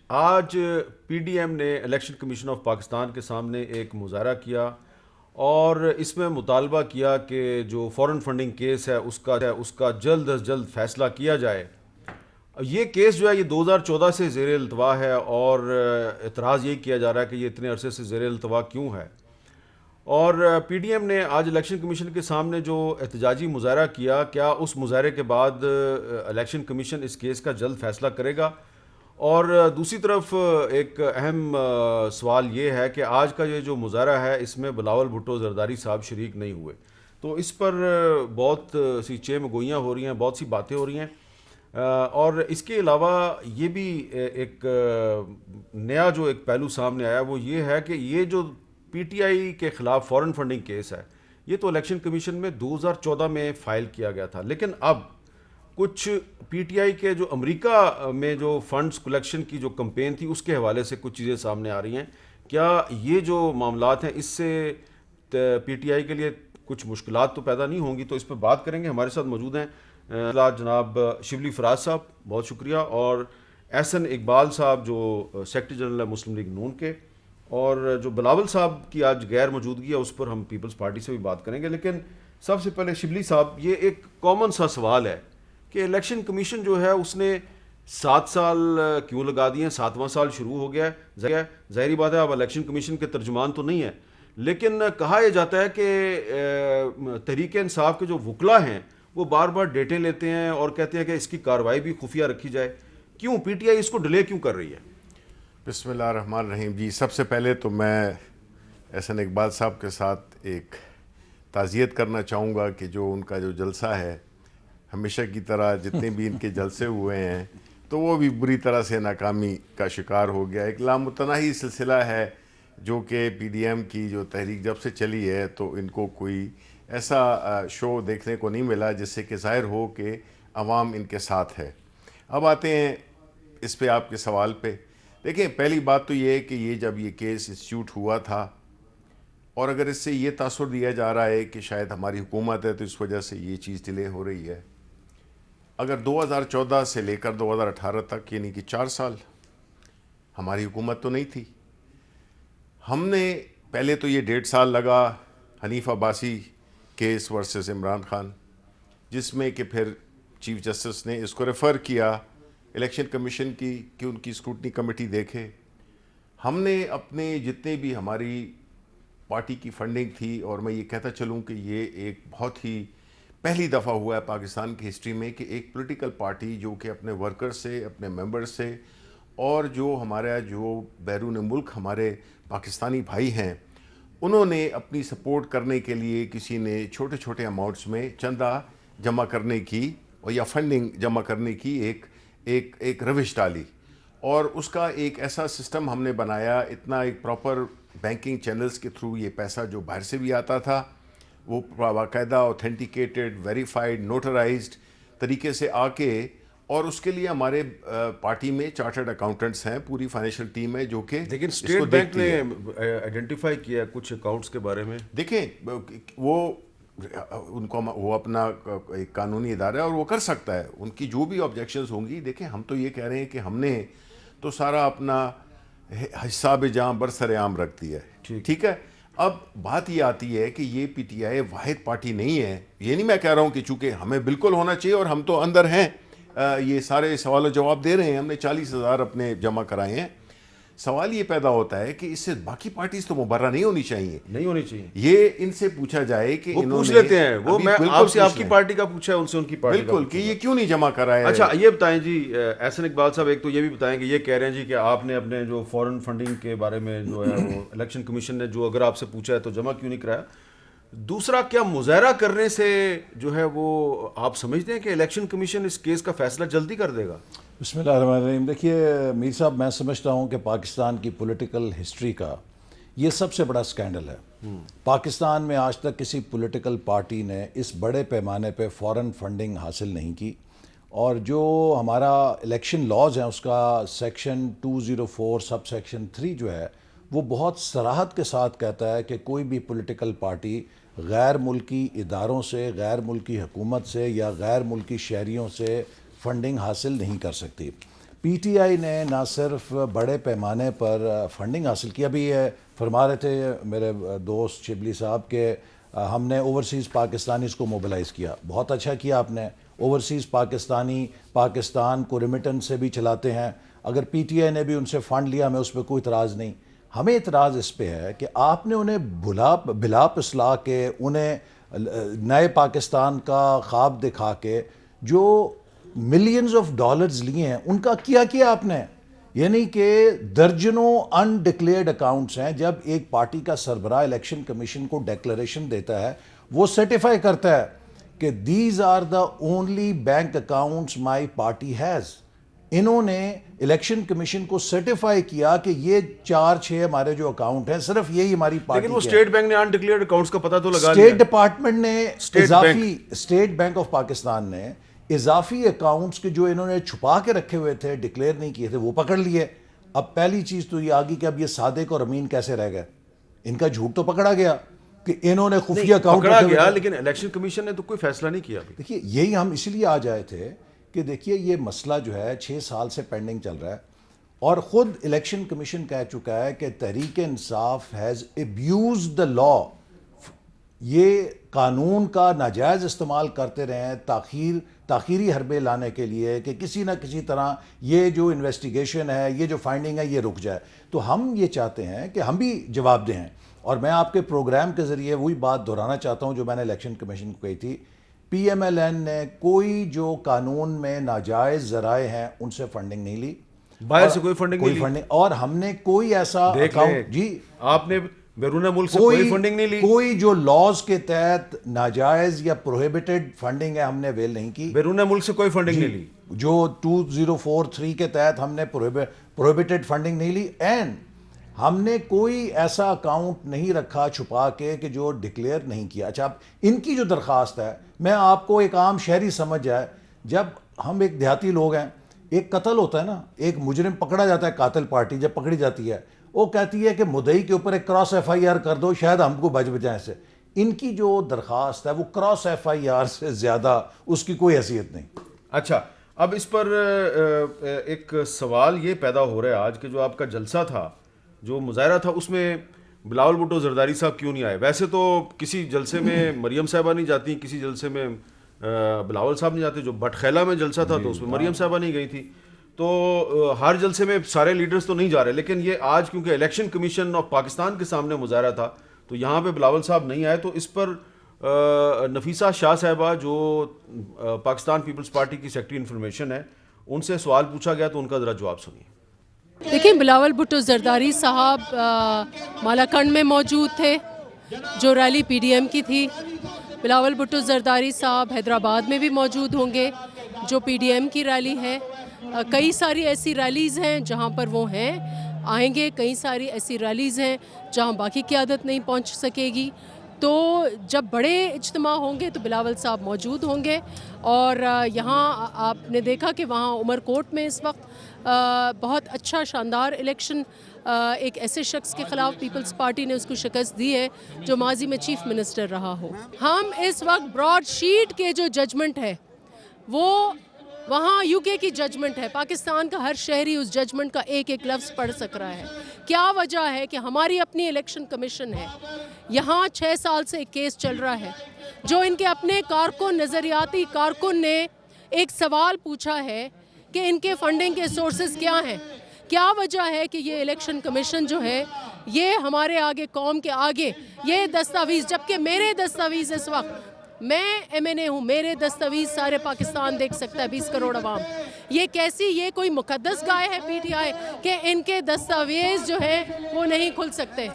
آج P D M نے election commission of Pakistan کے سامنے ایک مظاہرہ کیا اور اس میں مطالبہ کیا کہ جو فورن فنڈنگ کیس ہے اس کا جلد از جلد فیصلہ کیا جائے۔ یہ کیس جو ہے یہ 2014 سے زیر التوا ہے اور اعتراض یہی کیا جا رہا ہے کہ یہ اتنے عرصے سے زیر التوا کیوں ہے۔ اور پی ڈی ایم نے آج الیکشن کمیشن کے سامنے جو احتجاجی مظاہرہ کیا، کیا اس مظاہرے کے بعد الیکشن کمیشن اس کیس کا جلد فیصلہ کرے گا؟ اور دوسری طرف ایک اہم سوال یہ ہے کہ آج کا یہ جو مظاہرہ ہے اس میں بلاول بھٹو زرداری صاحب شریک نہیں ہوئے، تو اس پر بہت سی چیم گوئیاں ہو رہی ہیں، بہت سی باتیں ہو رہی ہیں۔ اور اس کے علاوہ یہ بھی ایک نیا جو ایک پہلو سامنے آیا وہ یہ ہے کہ یہ جو پی ٹی آئی کے خلاف فورن فنڈنگ کیس ہے یہ تو الیکشن کمیشن میں 2014 میں فائل کیا گیا تھا، لیکن اب کچھ پی ٹی آئی کے جو امریکہ میں جو فنڈز کلیکشن کی جو کمپین تھی اس کے حوالے سے کچھ چیزیں سامنے آ رہی ہیں۔ کیا یہ جو معاملات ہیں اس سے پی ٹی آئی کے لیے کچھ مشکلات تو پیدا نہیں ہوں گی؟ تو اس پہ بات کریں گے۔ ہمارے ساتھ موجود ہیں جناب شبلی فراز صاحب، بہت شکریہ، اور احسن اقبال صاحب جو سیکرٹری جنرل ہے مسلم لیگ نون کے، اور جو بلاول صاحب کی آج غیر موجودگی ہے اس پر ہم پیپلز پارٹی سے بھی بات کریں گے۔ لیکن سب سے پہلے شبلی صاحب، یہ ایک کامن سا سوال ہے کہ الیکشن کمیشن جو ہے اس نے 7 سال کیوں لگا دیے ہیں؟ 7واں سال شروع ہو گیا ہے، ظاہری بات ہے آپ الیکشن کمیشن کے ترجمان تو نہیں ہیں، لیکن کہا یہ جاتا ہے کہ تحریک انصاف کے جو وکلا ہیں وہ بار بار ڈیٹیں لیتے ہیں اور کہتے ہیں کہ اس کی کارروائی بھی خفیہ رکھی جائے۔ کیوں پی ٹی آئی اس کو ڈیلے کیوں کر رہی ہے؟ بسم اللہ الرحمن الرحیم۔ جی، سب سے پہلے تو میں احسن اقبال صاحب کے ساتھ ایک تعزیت کرنا چاہوں گا کہ جو ان کا جو جلسہ ہے، ہمیشہ کی طرح جتنے بھی ان کے جلسے ہوئے ہیں تو وہ بھی بری طرح سے ناکامی کا شکار ہو گیا۔ ایک لامتناہی سلسلہ ہے جو کہ پی ڈی ایم کی جو تحریک جب سے چلی ہے تو ان کو کوئی ایسا شو دیکھنے کو نہیں ملا جس سے کہ ظاہر ہو کہ عوام ان کے ساتھ ہے۔ اب آتے ہیں اس پہ آپ کے سوال پہ۔ دیکھیں، پہلی بات تو یہ ہے کہ یہ جب یہ کیس انسٹیٹیوٹ ہوا تھا، اور اگر اس سے یہ تاثر دیا جا رہا ہے کہ شاید ہماری حکومت ہے تو اس وجہ سے یہ چیز ڈیلے ہو رہی ہے، اگر 2014 سے لے کر 2018 تک یعنی کہ 4 سال ہماری حکومت تو نہیں تھی، ہم نے پہلے تو یہ 1.5 سال لگا حنیف عباسی کیس ورسز عمران خان، جس میں کہ پھر چیف جسٹس نے اس کو ریفر کیا الیکشن کمیشن کی کہ ان کی اسکروٹنی کمیٹی دیکھے۔ ہم نے اپنے جتنے بھی ہماری پارٹی کی فنڈنگ تھی، اور میں یہ کہتا چلوں کہ یہ ایک بہت ہی پہلی دفعہ ہوا ہے پاکستان کی ہسٹری میں کہ ایک پولیٹیکل پارٹی جو کہ اپنے ورکر سے، اپنے ممبر سے، اور جو ہمارا جو بیرون ملک ہمارے پاکستانی بھائی ہیں، انہوں نے اپنی سپورٹ کرنے کے لیے کسی نے چھوٹے چھوٹے اماؤنٹس میں چندہ جمع کرنے کی اور یا فنڈنگ جمع کرنے کی ایک روش ڈالی، اور اس کا ایک ایسا سسٹم ہم نے بنایا، اتنا ایک پراپر بینکنگ چینلز کے تھرو یہ پیسہ جو باہر سے بھی آتا تھا وہ باقاعدہ اوتھینٹیکیٹڈ، ویریفائڈ، نوٹرائزڈ طریقے سے آ کے، اور اس کے لیے ہمارے پارٹی میں چارٹرڈ اکاؤنٹنٹس ہیں، پوری فائنینشیل ٹیم ہے جو کہ لیکن اس کو اسٹیٹ بینک دیکھتی نے ہے۔ آئیڈینٹیفائی کیا کچھ اکاؤنٹس کے بارے میں۔ دیکھیں، وہ ان کو وہ اپنا ایک قانونی ادارہ ہے اور وہ کر سکتا ہے، ان کی جو بھی آبجیکشنز ہوں گی۔ دیکھیں، ہم تو یہ کہہ رہے ہیں کہ ہم نے تو سارا اپنا حساب جہاں برسر عام رکھ دیا ہے، ٹھیک ہے۔ اب بات یہ آتی ہے کہ یہ پی ٹی آئی واحد پارٹی نہیں ہے۔ یہ نہیں میں کہہ رہا ہوں کہ چونکہ ہمیں بالکل ہونا چاہیے اور ہم تو اندر ہیں، یہ سارے سوال و جواب دے رہے ہیں، ہم نے 40,000 اپنے جمع کرائے ہیں۔ سوال یہ پیدا ہوتا ہے کہ اس سے باقی پارٹیز تو مبرہ نہیں ہونی چاہیے، نہیں ہونی چاہیے۔ یہ ان سے پوچھا جائے کہ وہ انہوں پوچھ نے لیتے ہیں، وہ میں آپ سے آپ کی پارٹی کا پوچھا ہے، ان سے ان کی پارٹی کا بالکل کہ یہ کیوں نہیں جمع کرائے۔ اچھا یہ بتائیں جی احسن اقبال صاحب، ایک تو یہ بھی بتائیں کہ یہ کہہ رہے ہیں جی کہ آپ نے اپنے جو فورن فنڈنگ کے بارے میں جو ہے وہ الیکشن کمیشن نے جو اگر آپ سے پوچھا ہے تو جمع کیوں نہیں کرایا؟ دوسرا، کیا مظاہرہ کرنے سے جو ہے وہ آپ سمجھتے ہیں کہ الیکشن کمیشن اس کیس کا فیصلہ جلدی کر دے گا؟ بسم اللہ الرحمن الرحیم۔ دیکھیے میر صاحب، میں سمجھتا ہوں کہ پاکستان کی پولیٹیکل ہسٹری کا یہ سب سے بڑا سکینڈل ہے۔ پاکستان میں آج تک کسی پولیٹیکل پارٹی نے اس بڑے پیمانے پہ فورن فنڈنگ حاصل نہیں کی، اور جو ہمارا الیکشن لاز ہیں اس کا سیکشن 204 سب سیکشن 3 جو ہے وہ بہت صراحت کے ساتھ کہتا ہے کہ کوئی بھی پولیٹیکل پارٹی غیر ملکی اداروں سے، غیر ملکی حکومت سے یا غیر ملکی شہریوں سے فنڈنگ حاصل نہیں کر سکتی۔ پی ٹی آئی نے نہ صرف بڑے پیمانے پر فنڈنگ حاصل کی، ابھی یہ فرما رہے تھے میرے دوست شبلی صاحب کہ ہم نے اوورسیز پاکستانیز کو موبلائز کیا. بہت اچھا کیا آپ نے. اوورسیز پاکستانی پاکستان کو ریمیٹنس سے بھی چلاتے ہیں. اگر پی ٹی آئی نے بھی ان سے فنڈ لیا ہمیں اس پہ کوئی اعتراض نہیں. ہمیں اعتراض اس پہ ہے کہ آپ نے انہیں بلا پسلا کے، انہیں نئے پاکستان کا خواب دکھا کے جو ملینز آف ڈالرز لیے ہیں ان کا کیا آپ نے. یعنی کہ درجنوں انڈکلیئرڈ اکاؤنٹس ہیں. جب ایک پارٹی کا سربراہ الیکشن کمیشن کو ڈیکلریشن دیتا ہے، وہ سرٹیفائی کرتا ہے کہ these are the only bank accounts my party has. انہوں نے الیکشن کمیشن کو سرٹیفائی کیا کہ یہ 4-6 ہمارے جو اکاؤنٹ ہیں صرف یہی ہماری پارٹی لیکن وہ اسٹیٹ بینک نے انڈکلیئرڈ اکاؤنٹس کا پتہ تو لگا لیا. اسٹیٹ ڈپارٹمنٹ نے اضافی، اسٹیٹ بینک آف پاکستان نے اضافی اکاؤنٹس کے جو انہوں نے چھپا کے رکھے ہوئے تھے، ڈکلیئر نہیں کیے تھے، وہ پکڑ لیے. اب پہلی چیز تو یہ آگی کہ اب یہ صادق اور امین کیسے رہ گئے. ان کا جھوٹ تو پکڑا گیا کہ انہوں نے خفیہ اکاؤنٹ پکڑا گیا، لیکن الیکشن کمیشن نے تو کوئی فیصلہ نہیں کیا. دیکھیے یہی ہم اس لیے آ جائے تھے کہ دیکھیے یہ مسئلہ جو ہے 6 سال سے پینڈنگ چل رہا ہے، اور خود الیکشن کمیشن کہہ چکا ہے کہ تحریک انصاف ہیز ابیوزڈ دا لا. یہ قانون کا ناجائز استعمال کرتے رہے ہیں تاخیری حربے لانے کے لیے کہ کسی نہ کسی طرح یہ جو انویسٹیگیشن ہے، یہ جو فائنڈنگ ہے، یہ رک جائے. تو ہم یہ چاہتے ہیں کہ ہم بھی جواب دہ ہیں. اور میں آپ کے پروگرام کے ذریعے وہی بات دہرانا چاہتا ہوں جو میں نے الیکشن کمیشن کو کہی تھی. پی ایم ایل این نے کوئی جو قانون میں ناجائز ذرائع ہیں ان سے فنڈنگ نہیں لی، باہر سے کوئی فنڈنگ نہیں لی، اور ہم نے کوئی ایسا اکاؤنٹ، جی آپ نے بیرون ملک سے کوئی فنڈنگ نہیں لی، کوئی جو لاز کے تحت ناجائز یا پروہیبٹڈ فنڈنگ ہے ہم نے ویل نہیں کی. بیرون ملک سے کوئی فنڈنگ نہیں لی. جو 2043 کے تحت ہم نے پروہیبٹڈ فنڈنگ نہیں لی. اینڈ ہم نے کوئی ایسا اکاؤنٹ نہیں رکھا چھپا کے کہ جو ڈکلیئر نہیں کیا. اچھا، اب ان کی جو درخواست ہے، میں آپ کو ایک عام شہری سمجھ جائے، جب ہم ایک دیہاتی لوگ ہیں، ایک قتل ہوتا ہے نا، ایک مجرم پکڑا جاتا ہے، قاتل پارٹی جب پکڑی جاتی ہے وہ کہتی ہے کہ مدعی کے اوپر ایک کراس ایف آئی آر کر دو، شاید ہم کو بچ بچائیں سے. ان کی جو درخواست ہے وہ کراس ایف آئی آر سے زیادہ اس کی کوئی حیثیت نہیں. اچھا، اب اس پر ایک سوال یہ پیدا ہو رہا ہے آج کہ جو آپ کا جلسہ تھا، جو مظاہرہ تھا، اس میں بلاول بھٹو زرداری صاحب کیوں نہیں آئے؟ ویسے تو کسی جلسے میں مریم صاحبہ نہیں جاتی، کسی جلسے میں بلاول صاحب نہیں جاتے. جو بٹ خیلہ میں جلسہ تھا تو اس میں مریم صاحبہ نہیں گئی تھی. تو ہر جلسے میں سارے لیڈرز تو نہیں جا رہے، لیکن یہ آج کیونکہ الیکشن کمیشن آف پاکستان کے سامنے مظاہرہ تھا تو یہاں پہ بلاول صاحب نہیں آئے. تو اس پر نفیسہ شاہ صاحبہ جو پاکستان پیپلز پارٹی کی سیکرٹری انفارمیشن ہے، ان سے سوال پوچھا گیا تو ان کا ذرا جواب سنیے. دیکھیں، بلاول بھٹو زرداری صاحب مالاکنڈ میں موجود تھے جو ریلی پی ڈی ایم کی تھی. بلاول بھٹو زرداری صاحب حیدرآباد میں بھی موجود ہوں گے جو پی ڈی ایم کی ریلی ہے. کئی ساری ایسی ریلیز ہیں جہاں پر وہ ہیں، آئیں گے. کئی ساری ایسی ریلیز ہیں جہاں باقی قیادت نہیں پہنچ سکے گی. تو جب بڑے اجتماع ہوں گے تو بلاول صاحب موجود ہوں گے. اور یہاں آپ نے دیکھا کہ وہاں عمر کوٹ میں اس وقت بہت اچھا شاندار الیکشن ایک ایسے شخص کے خلاف پیپلز پارٹی نے اس کو شکست دی ہے جو ماضی میں چیف منسٹر رہا ہو. ہم اس وقت براڈ شیٹ کے جو ججمنٹ ہے وہ وہاں یو کے کی ججمنٹ ہے. پاکستان کا ہر شہری اس ججمنٹ کا ایک ایک لفظ پڑھ سک رہا ہے. کیا وجہ ہے کہ ہماری اپنی الیکشن کمیشن ہے، یہاں 6 سال سے ایک کیس چل رہا ہے جو ان کے اپنے کارکن، نظریاتی کارکن نے ایک سوال پوچھا ہے کہ ان کے فنڈنگ کے سورسز کیا ہیں. کیا وجہ ہے کہ یہ الیکشن کمیشن جو ہے یہ ہمارے آگے، قوم کے آگے یہ دستاویز، جبکہ میرے دستاویز اس وقت، میں ایم این اے ہوں، میرے دستاویز سارے پاکستان دیکھ سکتا ہے، 20 کروڑ عوام. یہ کیسی، یہ کوئی مقدس گائے ہے پی ٹی آئی کہ ان کے دستاویز جو ہیں وہ نہیں کھل سکتے؟